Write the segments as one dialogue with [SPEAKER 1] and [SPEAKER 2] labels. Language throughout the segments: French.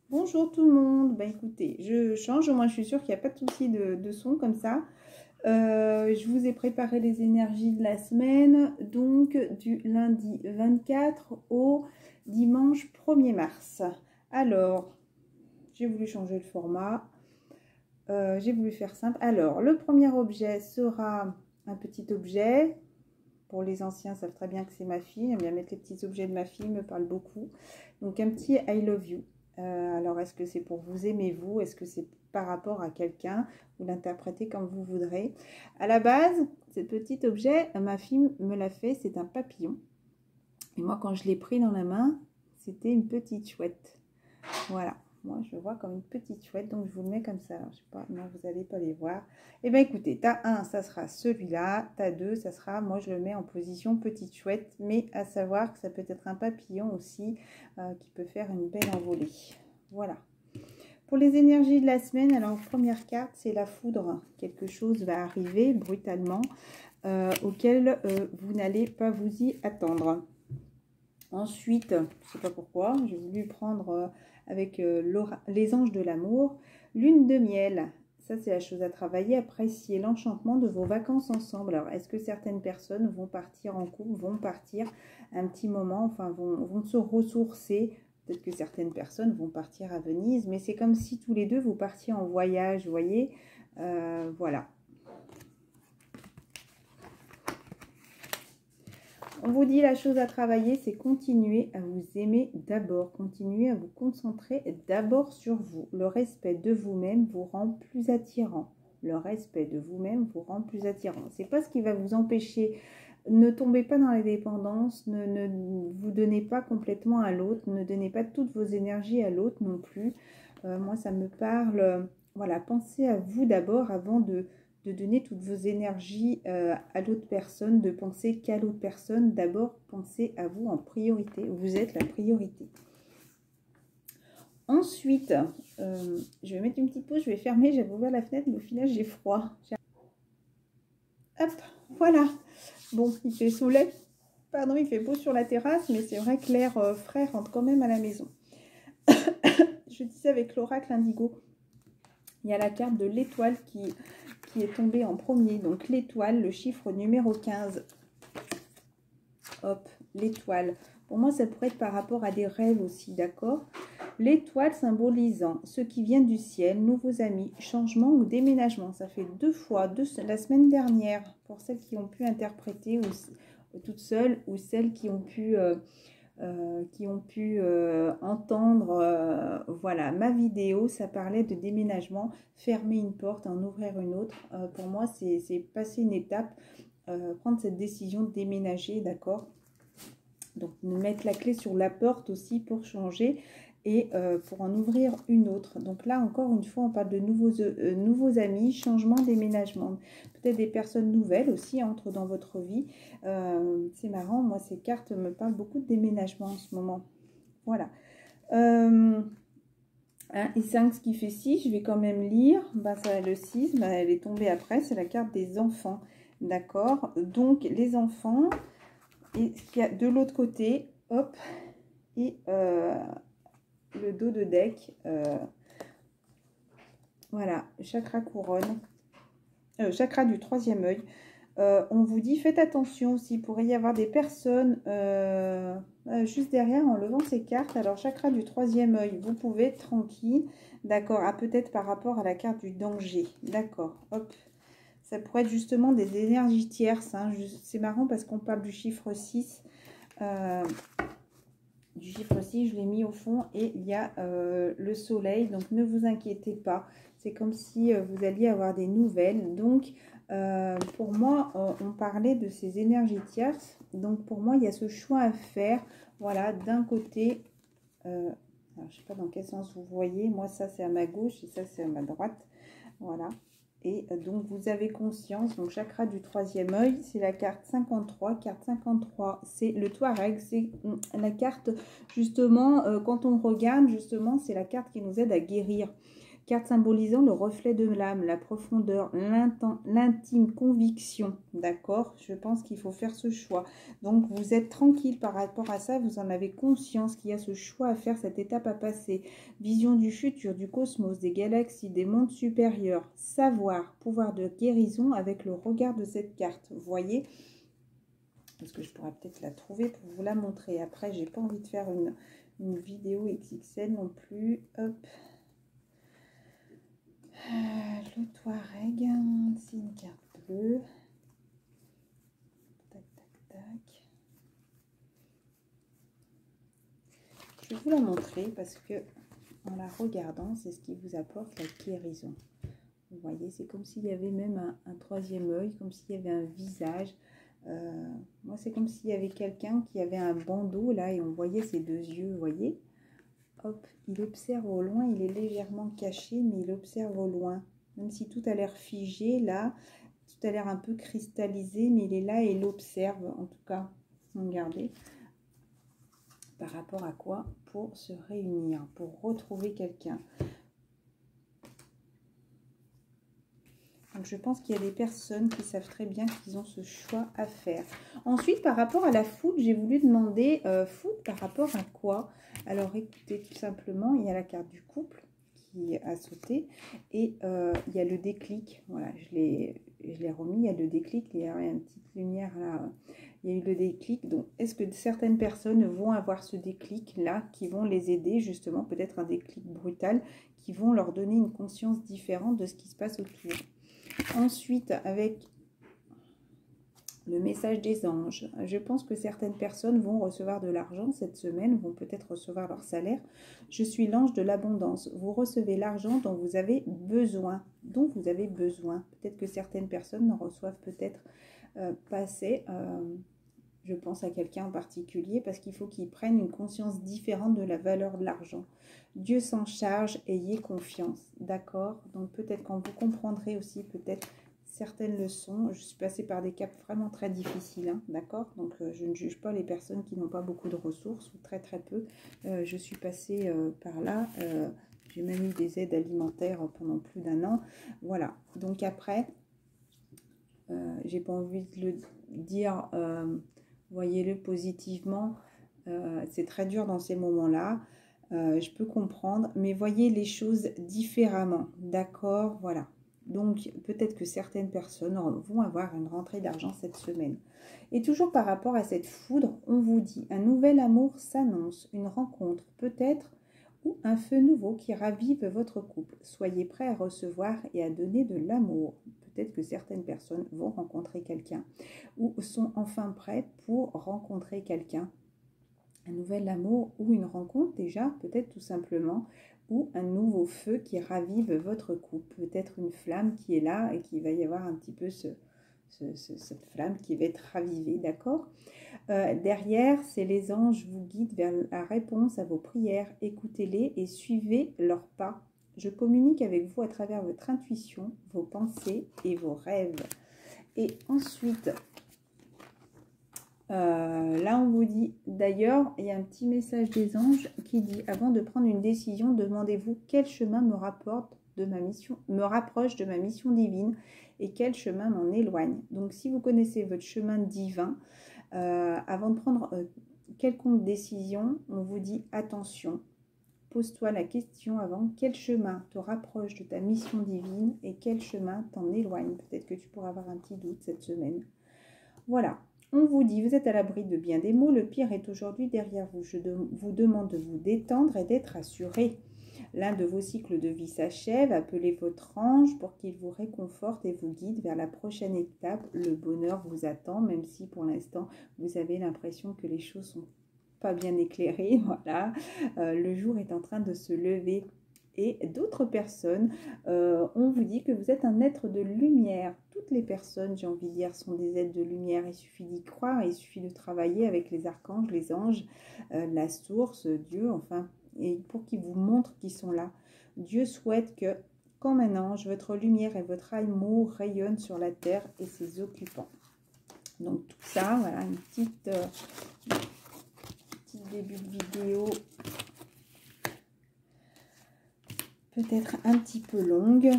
[SPEAKER 1] Bonjour tout le monde. Bah écoutez, je change, au moins je suis sûre qu'il n'y a pas de souci de son comme ça. Je vous ai préparé les énergies de la semaine, donc du lundi 24 au dimanche 1er mars. Alors, j'ai voulu changer le format, j'ai voulu faire simple. Alors, le premier objet sera un petit objet. Pour les anciens, savent très bien que c'est ma fille. J'aime bien mettre les petits objets de ma fille, me parle beaucoup. Donc un petit I love you. Alors est-ce que c'est pour vous aimez-vous? Est-ce que c'est par rapport à quelqu'un? Vous l'interprétez comme vous voudrez. À la base, ce petit objet, ma fille me l'a fait, c'est un papillon. Et moi, quand je l'ai pris dans la main, c'était une petite chouette. Voilà. Moi, je le vois comme une petite chouette, donc je vous le mets comme ça. Alors, je sais pas, non, vous n'allez pas les voir. Eh bien, écoutez, t'as un, ça sera celui-là. T'as deux, ça sera, moi, je le mets en position petite chouette. Mais à savoir que ça peut être un papillon aussi qui peut faire une belle envolée. Voilà. Pour les énergies de la semaine, alors, première carte, c'est la foudre. Quelque chose va arriver brutalement auquel vous n'allez pas vous y attendre. Ensuite, je ne sais pas pourquoi, j'ai voulu prendre avec les anges de l'amour, lune de miel. Ça, c'est la chose à travailler. Apprécier l'enchantement de vos vacances ensemble. Alors, est-ce que certaines personnes vont partir en couple, vont partir un petit moment, enfin, vont se ressourcer. Peut-être que certaines personnes vont partir à Venise, mais c'est comme si tous les deux, vous partiez en voyage, vous voyez. Voilà. On vous dit la chose à travailler, c'est continuer à vous aimer d'abord, continuer à vous concentrer d'abord sur vous. Le respect de vous-même vous rend plus attirant. Le respect de vous-même vous rend plus attirant. C'est pas ce qui va vous empêcher. Ne tombez pas dans la dépendance, ne vous donnez pas complètement à l'autre, ne donnez pas toutes vos énergies à l'autre non plus. Moi, ça me parle. Voilà, pensez à vous d'abord avant de donner toutes vos énergies à l'autre personne, de penser qu'à l'autre personne. D'abord, pensez à vous en priorité. Vous êtes la priorité. Ensuite, je vais mettre une petite pause, je vais fermer, j'avais ouvert la fenêtre, mais au final, j'ai froid. Hop, voilà. Bon, il fait soleil, pardon, il fait beau sur la terrasse, mais c'est vrai que l'air frais rentre quand même à la maison. Je disais avec l'oracle indigo, il y a la carte de l'étoile qui est tombée en premier. Donc l'étoile, le chiffre numéro 15. Hop, l'étoile. Pour moi, ça pourrait être par rapport à des rêves aussi, d'accord? L'étoile symbolisant ceux qui viennent du ciel, nouveaux amis, changement ou déménagement. Ça fait deux fois, la semaine dernière, pour celles qui ont pu interpréter ou toutes seules, ou celles qui ont pu entendre voilà, ma vidéo. Ça parlait de déménagement, fermer une porte, en ouvrir une autre. Pour moi, c'est passer une étape, prendre cette décision de déménager, d'accord? Donc, mettre la clé sur la porte aussi pour changer et pour en ouvrir une autre. Donc là, encore une fois, on parle de nouveaux amis, changement, déménagement. Peut-être des personnes nouvelles aussi entrent dans votre vie. C'est marrant, moi, ces cartes me parlent beaucoup de déménagement en ce moment. Voilà. 1 et 5, ce qui fait 6, je vais quand même lire. Bah, ça, le 6, bah, elle est tombée après, c'est la carte des enfants. D'accord? Donc, les enfants, et ce qu'il y a de l'autre côté, hop, et le dos de deck, voilà, chakra couronne, chakra du 3e œil. On vous dit, faites attention aussi, il pourrait y avoir des personnes juste derrière en levant ces cartes. Alors, chakra du 3e œil, vous pouvez être tranquille, d'accord, peut-être par rapport à la carte du danger, d'accord, hop. Ça pourrait être justement des énergies tierces, hein. C'est marrant parce qu'on parle du chiffre 6, je l'ai mis au fond et il y a le soleil, donc ne vous inquiétez pas, c'est comme si vous alliez avoir des nouvelles. Donc pour moi, on parlait de ces énergies tierces, donc pour moi il y a ce choix à faire, voilà, d'un côté, alors, je ne sais pas dans quel sens vous voyez, moi ça c'est à ma gauche et ça c'est à ma droite, voilà. Et donc, vous avez conscience, donc chakra du 3e œil, c'est la carte 53. Carte 53, c'est le Touareg, c'est la carte, justement, quand on regarde, justement, c'est la carte qui nous aide à guérir. Carte symbolisant le reflet de l'âme, la profondeur, l'intime conviction. D'accord? Je pense qu'il faut faire ce choix. Donc, vous êtes tranquille par rapport à ça. Vous en avez conscience qu'il y a ce choix à faire, cette étape à passer. Vision du futur, du cosmos, des galaxies, des mondes supérieurs. Savoir, pouvoir de guérison avec le regard de cette carte. Vous voyez? Parce que je pourrais peut-être la trouver pour vous la montrer. Après, j'ai pas envie de faire une vidéo XXL non plus. Hop. Le Touareg, c'est une carte bleue. Tac, tac, tac. Je vais vous la montrer parce que en la regardant, c'est ce qui vous apporte la guérison. Vous voyez, c'est comme s'il y avait même un troisième œil, comme s'il y avait un visage. Moi, c'est comme s'il y avait quelqu'un qui avait un bandeau là et on voyait ses deux yeux, vous voyez. Hop, il observe au loin, il est légèrement caché, mais il observe au loin. Même si tout a l'air figé, là, tout a l'air un peu cristallisé, mais il est là et il observe, en tout cas. Regardez. Par rapport à quoi? Pour se réunir, pour retrouver quelqu'un. Donc, je pense qu'il y a des personnes qui savent très bien qu'ils ont ce choix à faire. Ensuite, par rapport à la foudre, j'ai voulu demander foudre par rapport à quoi? Alors, écoutez, tout simplement, il y a la carte du couple qui a sauté et il y a le déclic. Voilà, je l'ai remis, il y a le déclic, il y a une petite lumière là. Il y a eu le déclic. Donc, est-ce que certaines personnes vont avoir ce déclic-là qui vont les aider, justement, peut-être un déclic brutal, qui vont leur donner une conscience différente de ce qui se passe autour? Ensuite, avec le message des anges, je pense que certaines personnes vont recevoir de l'argent cette semaine, vont peut-être recevoir leur salaire. Je suis l'ange de l'abondance. Vous recevez l'argent dont vous avez besoin. Peut-être que certaines personnes n'en reçoivent peut-être pas assez. Je pense à quelqu'un en particulier parce qu'il faut qu'il prenne une conscience différente de la valeur de l'argent. Dieu s'en charge, ayez confiance, d'accord? Donc peut-être quand vous comprendrez aussi peut-être certaines leçons. Je suis passée par des caps vraiment très difficiles, hein, d'accord? Donc je ne juge pas les personnes qui n'ont pas beaucoup de ressources ou très très peu. Je suis passée par là. J'ai même eu des aides alimentaires pendant plus d'un an. Voilà. Donc après, j'ai pas envie de le dire... voyez-le positivement, c'est très dur dans ces moments-là, je peux comprendre, mais voyez les choses différemment, d'accord? Voilà, donc peut-être que certaines personnes vont avoir une rentrée d'argent cette semaine. Et toujours par rapport à cette foudre, on vous dit, un nouvel amour s'annonce, une rencontre peut-être, ou un feu nouveau qui ravive votre couple. Soyez prêts à recevoir et à donner de l'amour. Peut-être que certaines personnes vont rencontrer quelqu'un ou sont enfin prêts pour rencontrer quelqu'un. Un nouvel amour ou une rencontre déjà, peut-être tout simplement, ou un nouveau feu qui ravive votre couple. Peut-être une flamme qui est là et qu'il va y avoir un petit peu cette flamme qui va être ravivée, d'accord? Derrière, c'est les anges vous guident vers la réponse à vos prières. Écoutez-les et suivez leurs pas. Je communique avec vous à travers votre intuition, vos pensées et vos rêves. Et ensuite, là on vous dit, d'ailleurs, il y a un petit message des anges qui dit, avant de prendre une décision, demandez-vous quel chemin me rapproche de ma mission divine et quel chemin m'en éloigne. Donc si vous connaissez votre chemin divin, avant de prendre quelconque décision, on vous dit attention, pose-toi la question avant, quel chemin te rapproche de ta mission divine et quel chemin t'en éloigne. Peut-être que tu pourras avoir un petit doute cette semaine. Voilà, on vous dit, vous êtes à l'abri de bien des maux, le pire est aujourd'hui derrière vous. Je vous demande de vous détendre et d'être assuré. L'un de vos cycles de vie s'achève, appelez votre ange pour qu'il vous réconforte et vous guide vers la prochaine étape. Le bonheur vous attend, même si pour l'instant vous avez l'impression que les choses sont pas bien éclairées. Voilà, le jour est en train de se lever. Et d'autres personnes, on vous dit que vous êtes un être de lumière. Toutes les personnes, j'ai envie de dire, sont des êtres de lumière. Il suffit d'y croire, il suffit de travailler avec les archanges, les anges, la source, Dieu, enfin, et pour qu'ils vous montrent qu'ils sont là. Dieu souhaite que, comme un ange, votre lumière et votre amour rayonnent sur la terre et ses occupants. Donc tout ça, voilà, une petite début de vidéo. peut-être un petit peu longue.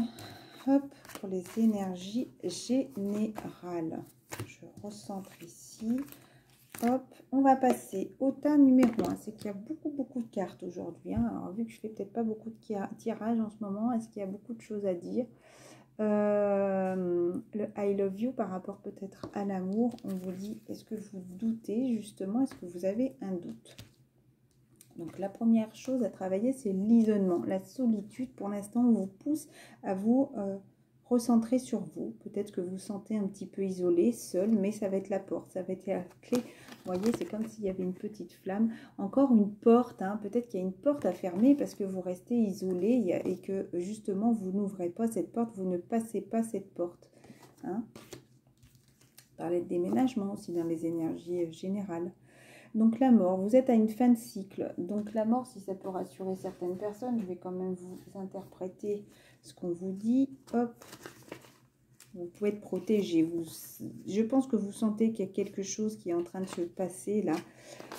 [SPEAKER 1] Hop, pour les énergies générales. Je recentre ici. Hop, on va passer au tas numéro 1. C'est qu'il y a beaucoup de cartes aujourd'hui. Hein. Alors, vu que je fais peut-être pas beaucoup de tirages en ce moment, est-ce qu'il y a beaucoup de choses à dire? Le I love you par rapport peut-être à l'amour, on vous dit, est-ce que vous doutez justement, est-ce que vous avez un doute? Donc la première chose à travailler, c'est l'isolement. La solitude, pour l'instant, vous pousse à vous recentrer sur vous. Peut-être que vous vous sentez un petit peu isolé, seul, mais ça va être la porte, ça va être la clé. Vous voyez, c'est comme s'il y avait une petite flamme. Encore une porte, hein. Peut-être qu'il y a une porte à fermer parce que vous restez isolé et que justement, vous n'ouvrez pas cette porte, vous ne passez pas cette porte. Hein. Parler de déménagement aussi dans les énergies générales. Donc la mort, vous êtes à une fin de cycle. Donc la mort, si ça peut rassurer certaines personnes, je vais quand même vous interpréter ce qu'on vous dit. Hop, vous pouvez être protégé. Je pense que vous sentez qu'il y a quelque chose qui est en train de se passer là.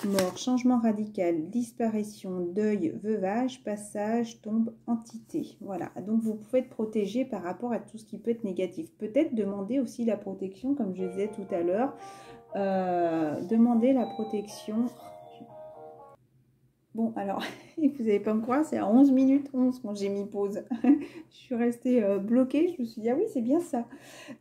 [SPEAKER 1] Mort, changement radical, disparition, deuil, veuvage, passage, tombe, entité. Voilà, donc vous pouvez être protégé par rapport à tout ce qui peut être négatif. Peut-être demander aussi la protection, comme je disais tout à l'heure. Demander la protection. Bon, alors, vous n'allez pas me croire, c'est à 11 minutes 11 quand j'ai mis pause. Je suis restée bloquée, je me suis dit, ah oui, c'est bien ça.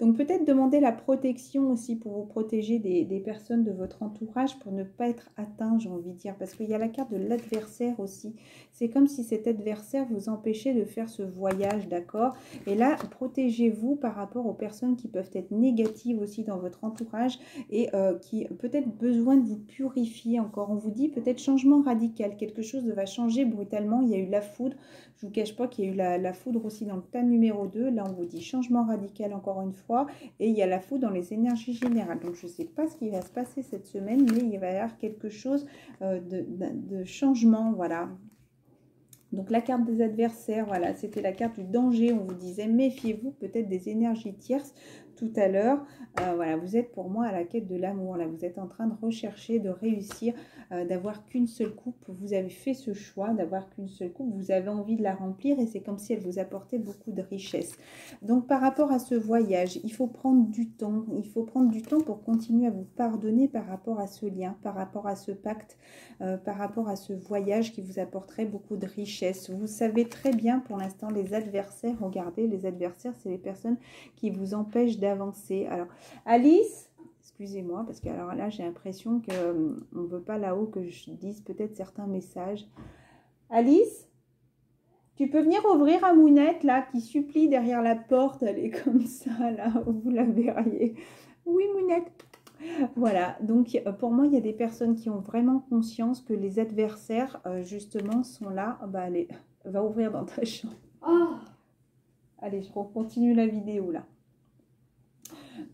[SPEAKER 1] Donc, peut-être demander la protection aussi pour vous protéger des personnes de votre entourage, pour ne pas être atteint, j'ai envie de dire. Parce qu'il y a la carte de l'adversaire aussi. C'est comme si cet adversaire vous empêchait de faire ce voyage, d'accord? Et là, protégez-vous par rapport aux personnes qui peuvent être négatives aussi dans votre entourage et qui peut-être besoin de vous purifier encore. On vous dit peut-être changement radical. Quelque chose va changer brutalement. Il y a eu la foudre. Je ne vous cache pas qu'il y a eu la foudre aussi dans le tas numéro 2. Là, on vous dit changement radical encore une fois. Et il y a la foudre dans les énergies générales. Donc, je ne sais pas ce qui va se passer cette semaine, mais il va y avoir quelque chose de changement. Voilà. Donc, la carte des adversaires, voilà, c'était la carte du danger. On vous disait, méfiez-vous peut-être des énergies tierces tout à l'heure. Voilà, vous êtes pour moi à la quête de l'amour. Là, vous êtes en train de rechercher, de réussir, d'avoir qu'une seule coupe. Vous avez fait ce choix d'avoir qu'une seule coupe. Vous avez envie de la remplir et c'est comme si elle vous apportait beaucoup de richesse. Donc, par rapport à ce voyage, il faut prendre du temps. Il faut prendre du temps pour continuer à vous pardonner par rapport à ce lien, par rapport à ce pacte, par rapport à ce voyage qui vous apporterait beaucoup de richesse. Vous savez très bien pour l'instant les adversaires. Regardez, les adversaires, c'est les personnes qui vous empêchent d'avancer. Alors, Alice, excusez-moi, parce que alors là, j'ai l'impression qu'on ne veut pas là-haut que je dise peut-être certains messages. Alice, tu peux venir ouvrir à Mounette, là, qui supplie derrière la porte. Elle est comme ça, là, vous la verriez. Oui, Mounette. Voilà, donc pour moi, il y a des personnes qui ont vraiment conscience que les adversaires, justement, sont là. Bah, allez, va ouvrir dans ta chambre. Oh, allez, je continue la vidéo, là.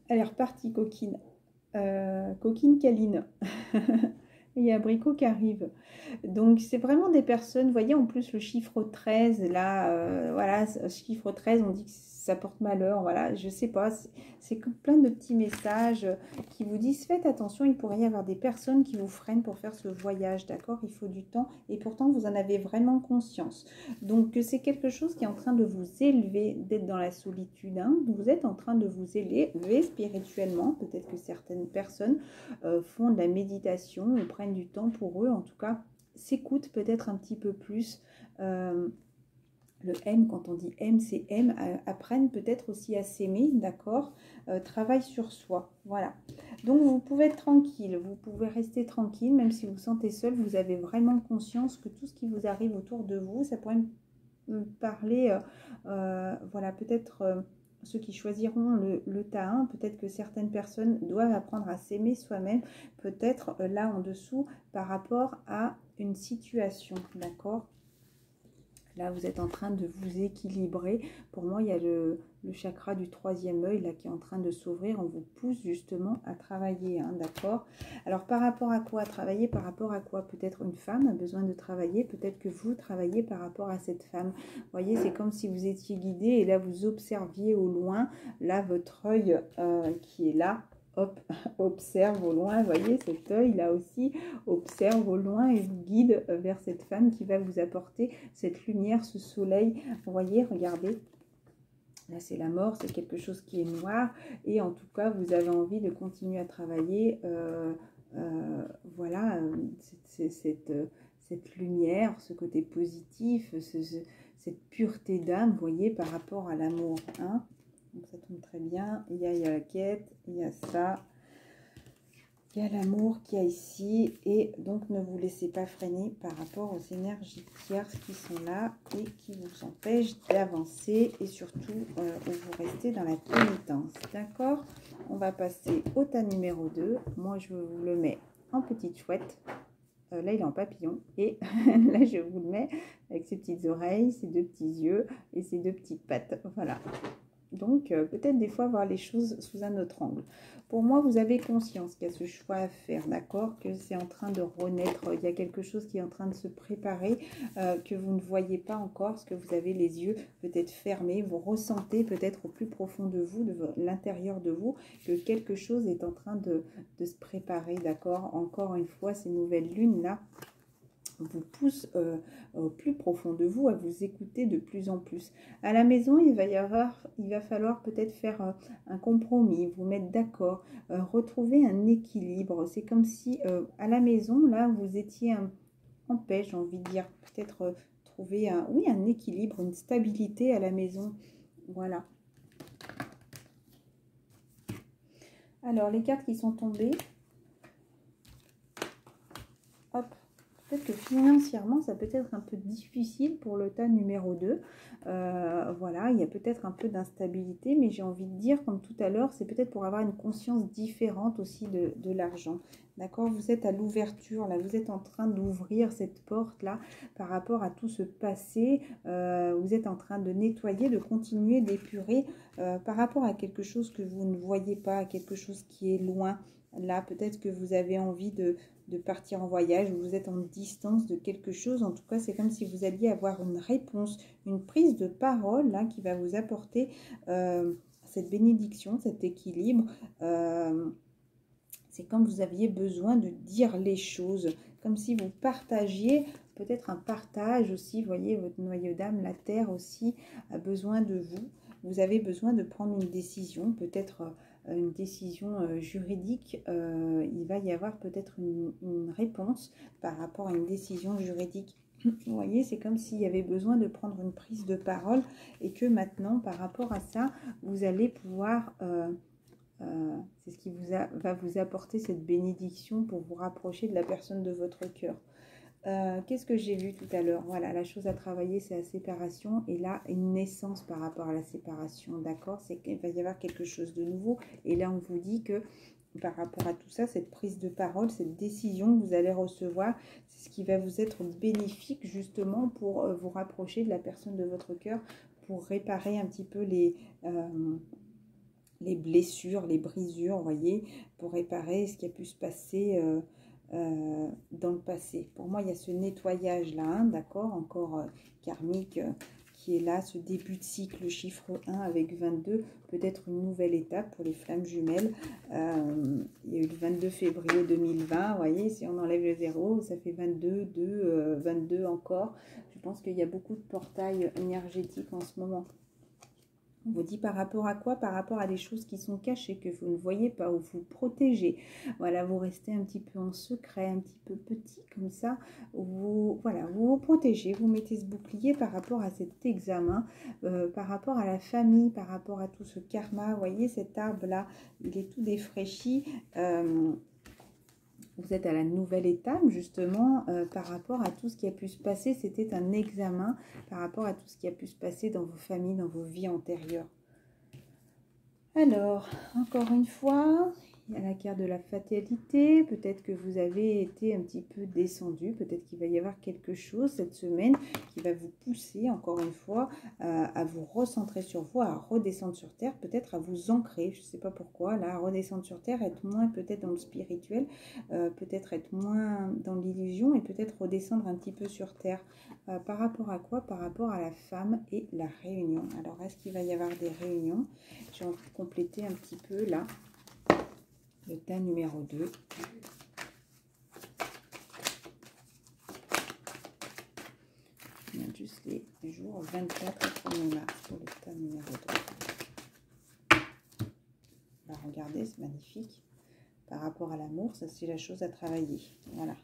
[SPEAKER 1] Elle est repartie, coquine. Coquine câline. Il y a Abricot qui arrive. Donc, c'est vraiment des personnes, vous voyez, en plus, le chiffre 13, là, voilà, ce chiffre 13, on dit que ça porte malheur, voilà, je sais pas, c'est plein de petits messages qui vous disent, faites attention, il pourrait y avoir des personnes qui vous freinent pour faire ce voyage, d'accord? Il faut du temps, et pourtant, vous en avez vraiment conscience. Donc, c'est quelque chose qui est en train de vous élever, d'être dans la solitude, hein? Vous êtes en train de vous élever spirituellement, peut-être que certaines personnes font de la méditation, ou prennent du temps pour eux, en tout cas, s'écoutent peut-être un petit peu plus. Le M, quand on dit M, c'est M, apprennent peut-être aussi à s'aimer, d'accord, travaillent sur soi, voilà. Donc, vous pouvez être tranquille, vous pouvez rester tranquille, même si vous vous sentez seul, vous avez vraiment conscience que tout ce qui vous arrive autour de vous, ça pourrait me parler, voilà, peut-être ceux qui choisiront le tas 1, peut-être que certaines personnes doivent apprendre à s'aimer soi-même, peut-être là en dessous, par rapport à une situation, d'accord? Là, vous êtes en train de vous équilibrer. Pour moi, il y a le chakra du 3e œil là qui est en train de s'ouvrir. On vous pousse justement à travailler, hein, d'accord? Alors, par rapport à quoi travailler? Par rapport à quoi? Peut-être une femme a besoin de travailler. Peut-être que vous travaillez par rapport à cette femme. Vous voyez, c'est comme si vous étiez guidé et là, vous observiez au loin, là, votre œil qui est là. hop, observe au loin, vous voyez cet œil là aussi, observe au loin et vous guide vers cette femme qui va vous apporter cette lumière, ce soleil. Vous voyez, regardez, là c'est la mort, c'est quelque chose qui est noir et en tout cas vous avez envie de continuer à travailler, voilà, cette lumière, ce côté positif, cette pureté d'âme, vous voyez, par rapport à l'amour, hein. Donc ça tombe très bien. Il y a la quête, il y a ça, il y a l'amour qu'il y a ici. Et donc ne vous laissez pas freiner par rapport aux énergies tierces qui sont là et qui vous empêchent d'avancer et surtout où vous restez dans la pénitence. D'accord? On va passer au tas numéro 2. Moi je vous le mets en petite chouette. Là il est en papillon et là je vous le mets avec ses petites oreilles, ses deux petits yeux et ses deux petites pattes. Voilà. Donc, peut-être des fois voir les choses sous un autre angle. Pour moi, vous avez conscience qu'il y a ce choix à faire, d'accord? Que c'est en train de renaître. Il y a quelque chose qui est en train de se préparer, que vous ne voyez pas encore, parce que vous avez les yeux peut-être fermés. Vous ressentez peut-être au plus profond de vous, de l'intérieur de vous, que quelque chose est en train de se préparer, d'accord? Encore une fois, ces nouvelles lunes-là vous pousse au plus profond de vous à vous écouter de plus en plus. À la maison, il va falloir peut-être faire un compromis, vous mettre d'accord, retrouver un équilibre. C'est comme si à la maison, là, vous étiez en paix, j'ai envie de dire, peut-être trouver un équilibre, une stabilité à la maison. Voilà. Alors, les cartes qui sont tombées, hop. Peut-être que financièrement, ça peut être un peu difficile pour le tas numéro 2. Voilà, il y a peut-être un peu d'instabilité, mais j'ai envie de dire, comme tout à l'heure, c'est peut-être pour avoir une conscience différente aussi de l'argent. D'accord? Vous êtes à l'ouverture, là, vous êtes en train d'ouvrir cette porte-là par rapport à tout ce passé. Vous êtes en train de nettoyer, de continuer d'épurer par rapport à quelque chose que vous ne voyez pas, à quelque chose qui est loin. Là, peut-être que vous avez envie de partir en voyage, vous êtes en distance de quelque chose. En tout cas, c'est comme si vous alliez avoir une réponse, une prise de parole là, qui va vous apporter cette bénédiction, cet équilibre. C'est comme vous aviez besoin de dire les choses, comme si vous partagiez, peut-être un partage aussi, vous voyez, votre noyau d'âme, la terre aussi, a besoin de vous. Vous avez besoin de prendre une décision, peut-être une décision juridique. Il va y avoir peut-être une réponse par rapport à une décision juridique. Vous voyez, c'est comme s'il y avait besoin de prendre une prise de parole et que maintenant, par rapport à ça, vous allez pouvoir... c'est ce qui va vous apporter cette bénédiction pour vous rapprocher de la personne de votre cœur. Qu'est-ce que j'ai vu tout à l'heure? Voilà, la chose à travailler, c'est la séparation. Et là, une naissance par rapport à la séparation, d'accord? C'est qu'il va y avoir quelque chose de nouveau. Et là, on vous dit que par rapport à tout ça, cette prise de parole, cette décision que vous allez recevoir, c'est ce qui va vous être bénéfique justement pour vous rapprocher de la personne de votre cœur, pour réparer un petit peu les blessures, les brisures, vous voyez, pour réparer ce qui a pu se passer dans le passé. Pour moi, il y a ce nettoyage-là, hein, d'accord, encore karmique, qui est là, ce début de cycle, chiffre 1 avec 22, peut-être une nouvelle étape pour les flammes jumelles. Il y a eu le 22 février 2020, vous voyez, si on enlève le 0, ça fait 22, 2, 22 encore. Je pense qu'il y a beaucoup de portails énergétiques en ce moment. On vous dit par rapport à quoi? Par rapport à des choses qui sont cachées, que vous ne voyez pas, ou vous protégez. Voilà, vous restez un petit peu en secret, un petit peu petit comme ça. Voilà, vous vous protégez, vous mettez ce bouclier par rapport à cet examen, par rapport à la famille, par rapport à tout ce karma. Vous voyez, cet arbre-là, il est tout défraîchi. Vous êtes à la nouvelle étape, justement, par rapport à tout ce qui a pu se passer. C'était un examen par rapport à tout ce qui a pu se passer dans vos familles, dans vos vies antérieures. Alors, encore une fois, il y a la carte de la fatalité. Peut-être que vous avez été un petit peu descendu. Peut-être qu'il va y avoir quelque chose cette semaine qui va vous pousser, encore une fois, à vous recentrer sur vous, à redescendre sur Terre, peut-être à vous ancrer. Je ne sais pas pourquoi, là, à redescendre sur Terre, être moins peut-être dans le spirituel, peut-être être moins dans l'illusion et peut-être redescendre un petit peu sur Terre. Par rapport à quoi? Par rapport à la femme et la réunion. Alors, est-ce qu'il va y avoir des réunions? J'ai envie de compléter un petit peu là. Le tas numéro 2. Je mets juste les jours 24 et 1er mars pour le tas numéro 2. Bah, regardez, c'est magnifique. Par rapport à l'amour, ça c'est la chose à travailler. Voilà.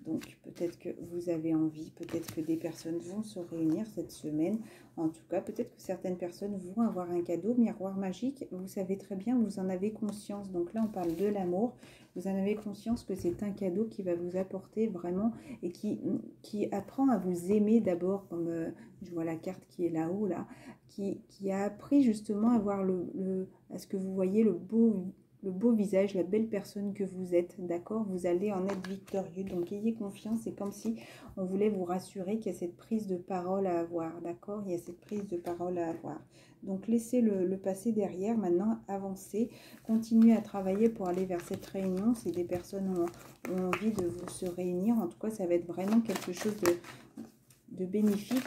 [SPEAKER 1] Donc peut-être que vous avez envie, peut-être que des personnes vont se réunir cette semaine. En tout cas, peut-être que certaines personnes vont avoir un cadeau. Miroir magique, vous savez très bien, vous en avez conscience. Donc là, on parle de l'amour. Vous en avez conscience que c'est un cadeau qui va vous apporter vraiment et qui apprend à vous aimer d'abord, comme je vois la carte qui est là-haut, là, qui a appris justement à voir à ce que vous voyez le beau visage, la belle personne que vous êtes, d'accord? Vous allez en être victorieux, donc ayez confiance. C'est comme si on voulait vous rassurer qu'il y a cette prise de parole à avoir, d'accord? Il y a cette prise de parole à avoir. Donc laissez le passé derrière, maintenant avancez, continuez à travailler pour aller vers cette réunion. Si des personnes ont envie de se réunir, en tout cas ça va être vraiment quelque chose de bénéfique,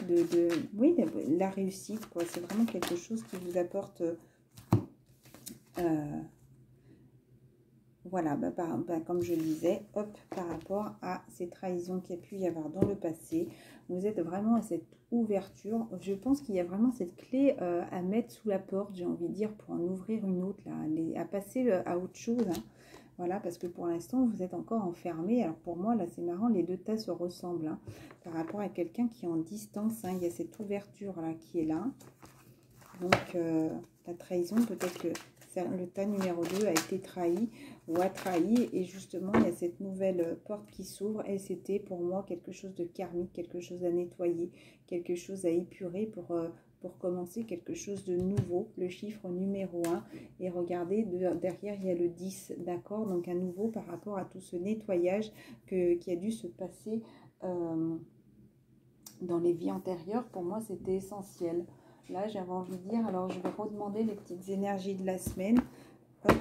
[SPEAKER 1] oui, de la réussite, quoi. C'est vraiment quelque chose qui vous apporte... voilà, comme je le disais, hop, par rapport à ces trahisons qu'il y a pu y avoir dans le passé, vous êtes vraiment à cette ouverture. Je pense qu'il y a vraiment cette clé à mettre sous la porte, j'ai envie de dire, pour en ouvrir une autre, là, à passer à autre chose. Hein. Voilà, parce que pour l'instant, vous êtes encore enfermé. Alors pour moi, là, c'est marrant, les deux tas se ressemblent. Hein, par rapport à quelqu'un qui est en distance, hein, il y a cette ouverture-là qui est là. Donc, la trahison, peut-être que le tas numéro 2 a été trahi ou a trahi. Et justement, il y a cette nouvelle porte qui s'ouvre. Et c'était pour moi quelque chose de karmique, quelque chose à nettoyer, quelque chose à épurer pour commencer quelque chose de nouveau. Le chiffre numéro 1. Et regardez, derrière, il y a le 10. D'accord? Donc, à nouveau, par rapport à tout ce nettoyage qui a dû se passer dans les vies antérieures, pour moi, c'était essentiel. Là, j'avais envie de dire, alors je vais redemander les petites énergies de la semaine. Hop,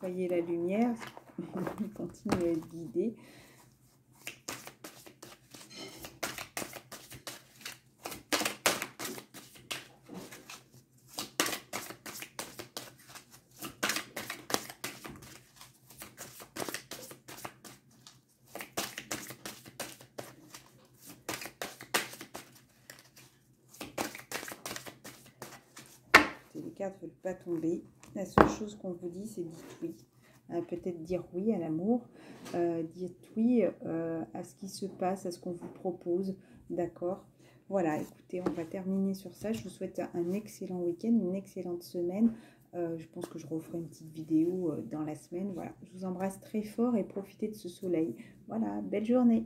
[SPEAKER 1] voyez la lumière, continue à être guidé. Les cartes ne veulent pas tomber. La seule chose qu'on vous dit, c'est dites oui. Peut-être dire oui à l'amour, dites oui à ce qui se passe, à ce qu'on vous propose, d'accord? Voilà, écoutez, on va terminer sur ça. Je vous souhaite un excellent week-end, une excellente semaine. Je pense que je referai une petite vidéo dans la semaine. Voilà, je vous embrasse très fort et profitez de ce soleil. Voilà, belle journée.